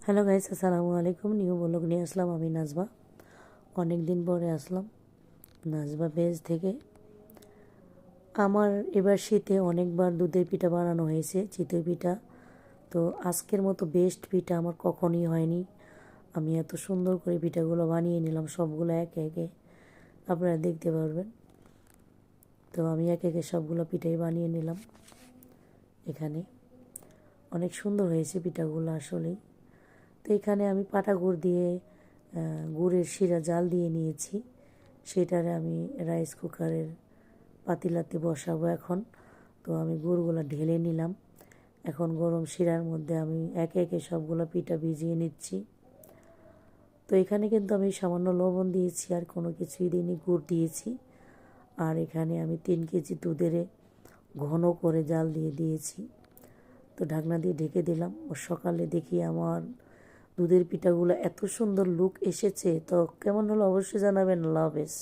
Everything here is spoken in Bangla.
হ্যালো গাইস, আসসালামু আলাইকুম। নিউ ব্লগ নিয়ে আসলাম আমি নাজবা। অনেক দিন পরে আসলাম নাজবা পেজ থেকে। আমার এবার শীতে অনেকবার দুধের পিঠা বানানো হয়েছে, চিতই পিঠা। তো আজকের মতো বেস্ট পিঠা আমার কখনই হয়নি। আমি এত সুন্দর করে পিঠাগুলো বানিয়ে নিলাম, সবগুলো একে একে আপনারা দেখতে পারবেন। তো আমি একে একে সবগুলো পিঠাই বানিয়ে নিলাম। এখানে অনেক সুন্দর হয়েছে পিঠাগুলো আসলেই। তো এখানে আমি পাটা গুড় দিয়ে গুড়ের শিরা জাল দিয়ে নিয়েছি। সেটারে আমি রাইস কুকারের পাতিলাতে বসাবো এখন। তো আমি গুড়গুলো ঢেলে নিলাম। এখন গরম শিরার মধ্যে আমি একে একে সবগুলো পিঠা ভিজিয়ে নিচ্ছি। তো এখানে কিন্তু আমি সামান্য লবণ দিয়েছি, আর কোনো কিছুই দিইনি, গুড় দিয়েছি। আর এখানে আমি 3 কেজি দুধের ঘন করে জাল দিয়ে দিয়েছি। তো ঢাকনা দিয়ে ঢেকে দিলাম। ও সকালে দেখি আমার দুধের পিঠাগুলো এত সুন্দর লুক এসেছে। তো কেমন হলো অবশ্যই জানাবেন। আল্লাহ হাফেজ।